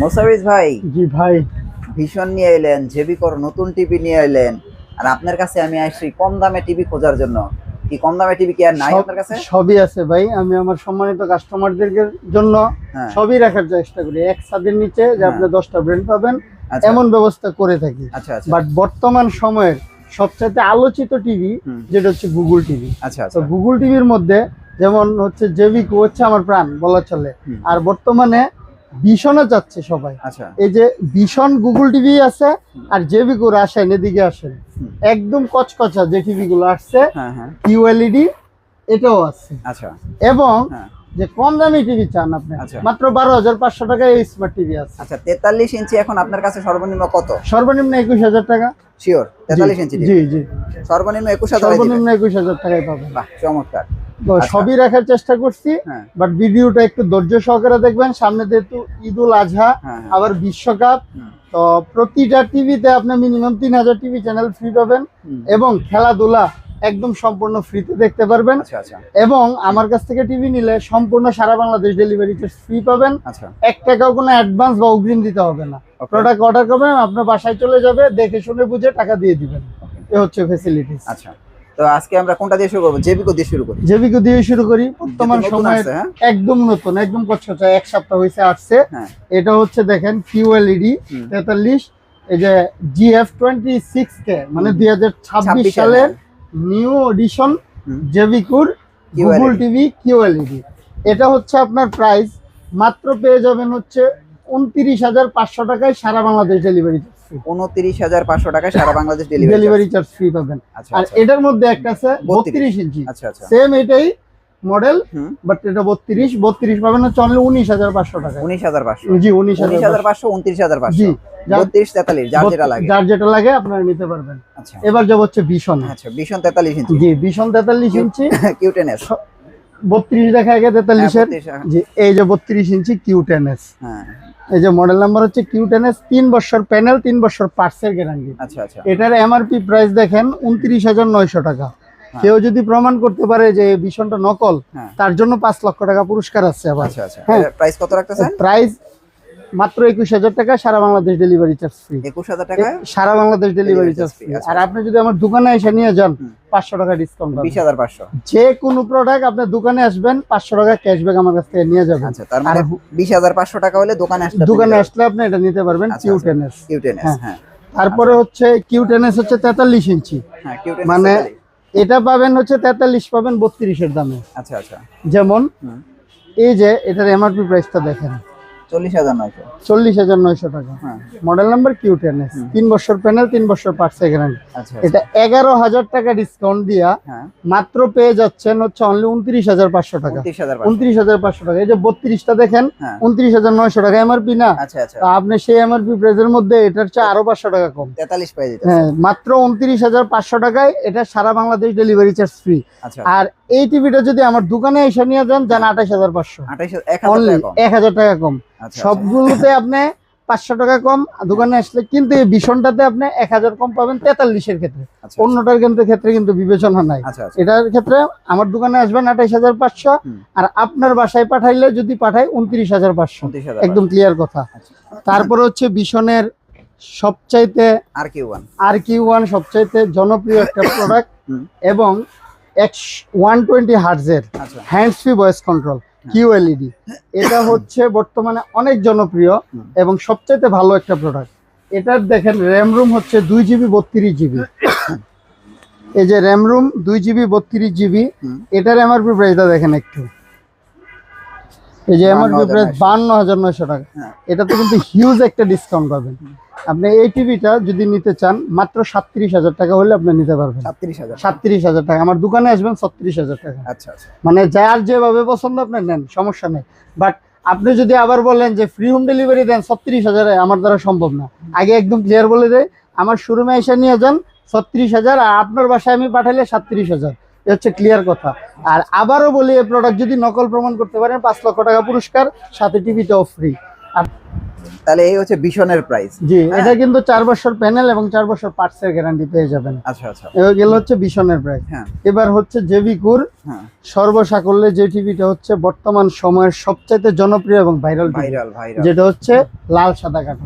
মোসাফিজ ভাই, জি ভাই। ভীষণ নিয়ে এলেন, জেবিকর নতুন টিভি নিয়ে এলেন। আর আপনার কাছে আমি আসছি কম দামে টিভি খোঁজার জন্য। কি কম দামে টিভি কি আর নাই আপনার কাছে? সবই আছে ভাই, আমি আমার সম্মানিত কাস্টমারদের জন্য হ্যাঁ। সবই রাখার চেষ্টা করি। এক ছাদের নিচে যে আপনি 10টা ব্র্যান্ড পাবেন আচ্ছা। এমন ব্যবস্থা করে থাকি। আচ্ছা আচ্ছা। বাট বর্তমান সময়ের সবচেয়ে আলোচিত টিভি যেটা হচ্ছে গুগল টিভি। আচ্ছা তো আচ্ছা। গুগল টিভির মধ্যে যেমন হচ্ছে জেবিকো হচ্ছে আমার প্রাণ বলা চলে। আর বর্তমানে ভীষণও যাচ্ছে সবাই। আচ্ছা। এই যে ভীষণ গুগল টিভি আছে আর জেবিকোর আসেন, এদিকে আসেন, একদম কচকচা যে টিভি গুলো আসছে কিউএলইডি এটাও আছে। আচ্ছা। এবং যে কম দামি টিভি চান আপনি, মাত্র 12,500 টাকায় এই স্মার্ট টিভি আছে। আচ্ছা, 43 ইঞ্চি এখন আপনার কাছে সর্বনিম্ন কত? সর্বনিম্ন 21,000 টাকা। শিওর 43 ইঞ্চি? জি জি, সর্বনিম্ন 21,000। সর্বনিম্ন 21,000 টাকায় পাবেন। বাহ, চমৎকার। তো সবই রাখার চেষ্টা করছি, বাট ভিডিওটা একটু ধৈর্য সহকারে দেখবেন। সামনে যেহেতু ঈদুল আজহা, আবার বিশ্বকাপ, তো প্রতিটা টিভিতে আপনি মিনিমাম 3000 টিভি চ্যানেল ফ্রি পাবেন এবং খেলাধুলা একদম সম্পূর্ণ ফ্রিতে দেখতে পারবেন। এবং আমার কাছ থেকে টিভি নিলে সম্পূর্ণ সারা বাংলাদেশ ডেলিভারি চার্জ ফ্রি পাবেন। 1 টাকাও কোনো অ্যাডভান্স বা অগ্রিম দিতে হবে না। প্রোডাক্ট অর্ডার করবেন, আপনার বাসায় চলে যাবে, দেখে শুনে বুঝে টাকা দিয়ে দিবেন। এই হচ্ছে ফ্যাসিলিটিস। আচ্ছা, তো আজকে আমরা কোনটা দিয়ে শুরু করব? জেবিকো দিয়ে শুরু করি। জেবিকো দিয়ে শুরু করি। বর্তমান সময়ে একদম নতুন, একদম কচকচা, 1 সপ্তাহ হয়েছে আসছে। এটা হচ্ছে দেখেন কিউএলইডি 43, এই যে GF26K, মানে 2026 সালের নিউ এডিশন জেবিকোর গুগল টিভি কিউএলইডি। এটা হচ্ছে আপনার প্রাইস মাত্র পেয়ে যাবেন হচ্ছে 29,500 টাকায় সারা বাংলাদেশ ডেলিভারি। 29,500 টাকায় সারা বাংলাদেশ ডেলিভারি চার্জ ফ্রি পাবেন। আর এটার মধ্যে একটা আছে 32 ইঞ্চি। আচ্ছা আচ্ছা, সেম এটাই মডেল, বাট এটা 32 পাবেন হচ্ছে অনলি 19,500 টাকা। 19,500? জি, 19,500, 29,500। জি, 32 43 যার যেটা লাগে আপনারা নিতে পারবেন। আচ্ছা, এবার যাব হচ্ছে ভীষণ। আচ্ছা, ভীষণ 43 ইঞ্চি। জি, ভীষণ 43 ইঞ্চি কিউ10s 32 দেখা আগে 43 এর। জি, এই যে 32 ইঞ্চি কিউ10s। হ্যাঁ, এই যে মডেল নাম্বার হচ্ছে কিউ10s, 3 বছর প্যানেল, 3 বছর পার্টসের গ্যারান্টি। আচ্ছা আচ্ছা। এটার এমআরপি প্রাইস দেখেন 29,900 টাকা। কেউ যদি প্রমাণ করতে পারে যে ভীষণটা নকল, তার জন্য 5 লক্ষ টাকা পুরস্কার আছে আবার। আচ্ছা আচ্ছা। প্রাইস কত রাখতেছেন? প্রাইস মাত্র 21,000 টাকা, সারা বাংলাদেশ ডেলিভারি চার্জ ফ্রি। 21,000 টাকা সারা বাংলাদেশ ডেলিভারি চার্জ ফ্রি। আর আপনি যদি আমার দোকানে এসে নিয়ে যান 500 টাকা ডিসকাউন্ট পাবেন। 20,500। যে কোনো প্রোডাক্ট আপনার দোকানে আসবেন 500 টাকা ক্যাশব্যাক আমার কাছ থেকে নিয়ে যাবেন। আচ্ছা, তার মানে 20,500 টাকা হলে দোকানে আসলে আপনি এটা নিতে পারবেন। কিউ10s। হ্যাঁ। তারপরে হচ্ছে কিউ10s হচ্ছে 43 ইঞ্চি। হ্যাঁ, কিউ10s মানে এটা পাবেন হচ্ছে 43 পাবেন 32 এর দামে। আচ্ছা আচ্ছা। যেমন এই যে এটার এমআরপি প্রাইসটা দেখেন 40,900 টাকা। মডেল নাম্বার কিউ10s, 3 বছর প্যানেল, 3 বছর পার্টসের গ্যারান্টি। এটা 11,000 টাকা ডিসকাউন্ট দিয়া মাত্র পেয়ে যাচ্ছেন হচ্ছে অনলি 29,500 টাকা। 29,500 টাকা। এই যে 32টা দেখেন 29,900 টাকা এমআরপি না? আচ্ছা আচ্ছা। আপনি সেই এমআরপি প্রাইসের মধ্যে এটার চেয়ে আরো 500 টাকা কম, 43 পেয়ে যেতে। হ্যাঁ, মাত্র 29,500 টাকায় এটা সারা বাংলাদেশ ডেলিভারি চার্জ ফ্রি। আর এই টিভিটা যদি আমার দোকানে এসে নিয়ে যান 28,500, 1,000 টাকা কম। সবগুলোতে আপনি 500 টাকা কম দোকানে আসলে, কিন্তু এই ভীষণটাতে আপনি 1,000 কম পাবেন 43 এর ক্ষেত্রে। অন্যটার ক্ষেত্রে কিন্তু বিবেচনা নাই। এটার ক্ষেত্রে আমার দোকানে আসবেন 28,500, আর আপনার বাসায় পাঠাইলে যদি পাঠাই 29,500, একদম ক্লিয়ার কথা। তারপরে হচ্ছে ভীষণের সবচাইতে RQ1 সবচাইতে জনপ্রিয় একটা প্রোডাক্ট এবং 120 হার্টজের hands free voice control QLED. এটা হচ্ছে বর্তমানে অনেক জনপ্রিয় এবং সবচাইতে ভালো একটা প্রোডাক্ট। এটার দেখেন র্যাম রুম হচ্ছে 2GB 32GB। এই যে র্যাম রুম 2GB 32GB, এটার এমআরপি প্রাইসটা দেখেন একটু। এই যে এমআরপি প্রাইস 52,900 টাকা। এটাতে কিন্তু হিউজ একটা ডিসকাউন্ট পাবেন। আপনি এই টিভিটা যদি নিতে চান মাত্র 37,000 টাকা হলে আপনি নিতে পারবেন। 37,000 টাকা। আমার দোকানে আসবেন 36,000 টাকা। আচ্ছা আচ্ছা। মানে যার যেভাবে পছন্দ আপনি নেন, সমস্যা নেই। বাট আপনি যদি আবার বলেন যে ফ্রি হোম ডেলিভারি দেন 36,000, আমার দ্বারা সম্ভব না। আগে একদম ক্লিয়ার বলে দেয়, আমার শোরুমে এসে নিয়ে যান 36,000, আর আপনার বাসায় আমি পাঠালে 37,000। এ হচ্ছে ক্লিয়ার কথা। আর আবারও বলি, এই প্রোডাক্ট যদি নকল প্রমাণ করতে পারেন 5 লক্ষ টাকা পুরস্কার, সাথে টিভিটাও ফ্রি। আর তাহলে এই হচ্ছে বিশনের প্রাইস। জি, এটা কিন্তু 4 বছর প্যানেল এবং 4 বছর পার্টসের গ্যারান্টি পেয়ে যাবেন। আচ্ছা আচ্ছা, এগুলো হচ্ছে বিশনের প্রাইস। হ্যাঁ, এবার হচ্ছে জেবিকুর সর্বসাকল্যে যে টিভিটা হচ্ছে বর্তমান সময়ের সবচাইতে জনপ্রিয় এবং ভাইরাল, যেটা হচ্ছে লাল সাদা কাঠা,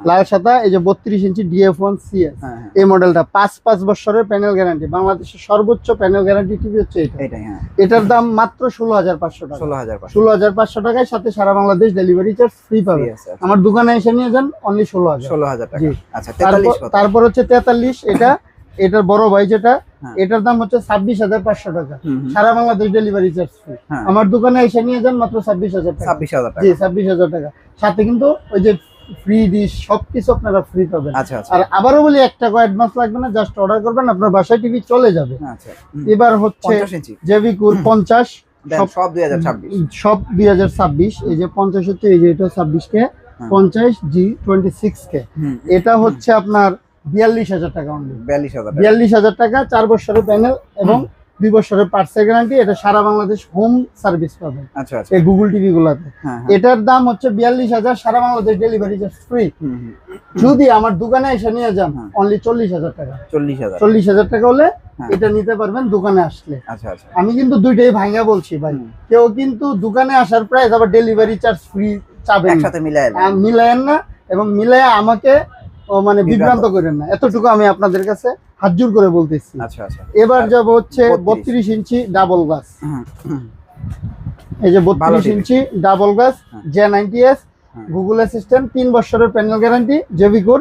লাল সাদা। এই যে 32 ইঞ্চি DF1 CS এই মডেলটা 5 বছরের প্যানেল গ্যারান্টি, বাংলাদেশের সর্বোচ্চ প্যানেল গ্যারান্টি টিভি হচ্ছে এটা। এটার দাম মাত্র 16,500 টাকা। 16,500 টাকায় সাথে সারা বাংলাদেশ ডেলিভারি চার্জ ফ্রি পাবে। আমার দোকানে এসে নিয়ে যান, অনলি 16,000 টাকা। আচ্ছা, তারপর হচ্ছে 43, এটার বড় ভাই যেটা, এটার দাম হচ্ছে 26,500 টাকা, সারা বাংলাদেশ ডেলিভারি চার্জ ফ্রি। আমার দোকানে এসে নিয়ে যান মাত্র 26,000 টাকা। 26,000 টাকা, জি 26,000 টাকা। সাথে কিন্তু ওই যে ফ্রি ডিশ সবকিছু আপনারা ফ্রি পাবেন। আর আবারও বলি, 1 টাকা অ্যাডভান্স লাগবে না, জাস্ট অর্ডার করবেন, আপনার বাসায় টিভি চলে যাবে। এবার হচ্ছে জেবিকুর 50, সব 2026। এই যে 50 হচ্ছে, এই যে এটা 26 কে, 50 G26 কে, এটা হচ্ছে আপনার 42,000 টাকা অনলি। 42,000 টাকা, 4 বছরের প্যানেল এবং 2 বছরের পার্টসের গ্যারান্টি। এটা সারা বাংলাদেশ হোম সার্ভিস পাবেন এই গুগল টিভি গুলাতে। এটার দাম হচ্ছে 42,000, সারা বাংলাদেশ ডেলিভারি চার্জ ফ্রি। যদি আমার দোকানে এসে নিয়ে যান, অনলি 40,000 টাকা। 40,000 টাকা হলে এটা নিতে পারবেন দোকানে আসলে। আমি কিন্তু দুইটাই ভাঙা বলছি ভাই, কেউ কিন্তু দোকানে আসার প্রাইস আবার ডেলিভারি চার্জ ফ্রি চাবেন, একসাথে মিলায়েন না, এবং মিলায় আমাকে মানে বিভ্রান্ত করেন না, এতটুকু আমি আপনাদের কাছে হাত জোর করে বলতেছি। এবার যাব হচ্ছে 32 ইঞ্চি ডাবল গ্লাস। এই যে 32 inch double glass J90S Google assistant, 3 বছরের প্যানেল গ্যারান্টি, জেবিকুর।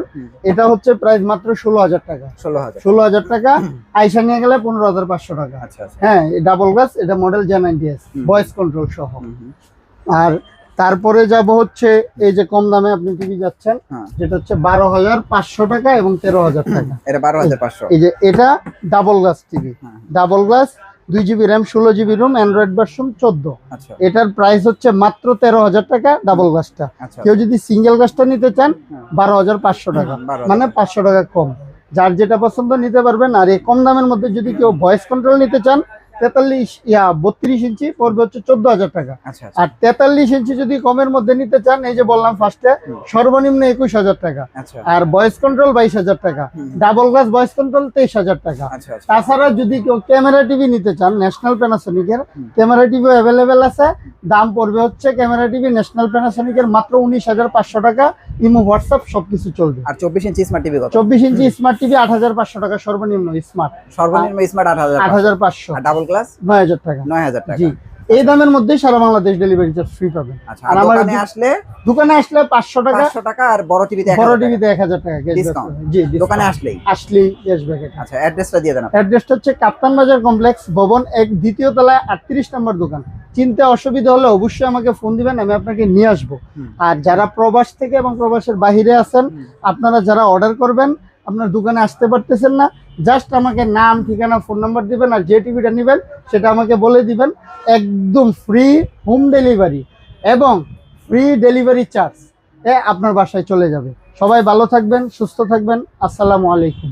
এটা হচ্ছে প্রাইস মাত্র 16,000 টাকা। 16,000 টাকা, আইসা নিয়ে গেলে 15,500 টাকা। হ্যাঁ, ডাবল গ্লাস, এটা মডেল J90S, ভয়েস কন্ট্রোল সহ। আর তারপরে যাব হচ্ছে এই যে কম দামে আপনি টিভি যাচ্ছেন, যেটা হচ্ছে 12,500 টাকা এবং 13,000 টাকা। এটা 12,500। এই যে এটা double glass TV, double glass, 2 GB RAM, 16 GB ROM, Android version 14। এটার প্রাইস হচ্ছে মাত্র 13,000 টাকা ডাবল গ্লাসটা। কেউ যদি সিঙ্গেল গ্লাসটা নিতে চান 12,500 টাকা, মানে 500 টাকা কম। যার যেটা পছন্দ নিতে পারবেন। আর এই কম দামের মধ্যে যদি কেউ ভয়েস কন্ট্রোল নিতে চান, 32 ইঞ্চি পড়বে হচ্ছে 14,000 টাকা। আর 43 ইঞ্চি যদি কমের মধ্যে নিতে চান, এই যে বললাম ফার্স্টে, সর্বনিম্ন 21,000 টাকা। আর ভয়েস কন্ট্রোল 22,000 টাকা, ডাবল গ্লাস ভয়েস কন্ট্রোল 23,000 টাকা। তাছাড়া যদি কেউ ক্যামেরা টিভি নিতে চান, ন্যাশনাল প্যানাসোনিকের ক্যামেরা টিভি অ্যাভেলেবেল আছে, দাম পড়বে হচ্ছে ক্যামেরা টিভি ন্যাশনাল প্যানাসোনিকের মাত্র 19,500 টাকা, ইমো হোয়াটসঅ্যাপ সবকিছু চলবে। আর 24 ইঞ্চি স্মার্ট টিভি 24 ইঞ্চি স্মার্ট টিভি 8,500 টাকা সর্বনিম্ন স্মার্ট, 8,500। ডাবল গ্লাস 9,000 টাকা। 9,000 টাকা, জি। এই দামের মধ্যে সারা বাংলাদেশ ডেলিভারি চার্জ ফ্রি পাবেন। আর আমার দোকানে আসলে 500 টাকা, আর বড় টিভিতে 1,000 টাকা ডিসকাউন্ট। জি, দোকানে আসলেই ক্যাশব্যাক। আচ্ছা, অ্যাড্রেসটা দিয়ে দেন। অ্যাড্রেসটা হচ্ছে কাপ্তান বাজার কমপ্লেক্স, ভবন 1, দ্বিতীয় তলায়, 38 নম্বর দোকান। চিনতে অসুবিধা হলে অবশ্যই আমাকে ফোন দিবেন, আমি আপনাকে নিয়ে আসবো। আর যারা প্রবাস থেকে এবং প্রবাসের বাইরে আছেন, আপনারা যারা অর্ডার করবেন, আপনার দোকানে আসতে পারতেছেন না, জাস্ট আমাকে নাম, ঠিকানা, ফোন নাম্বার দিবেন, আর যে টিভিটা নেবেন সেটা আমাকে বলে দিবেন। একদম ফ্রি হোম ডেলিভারি এবং ফ্রি ডেলিভারি চার্জ আপনার বাসায় চলে যাবে। সবাই ভালো থাকবেন, সুস্থ থাকবেন। আসসালামু আলাইকুম।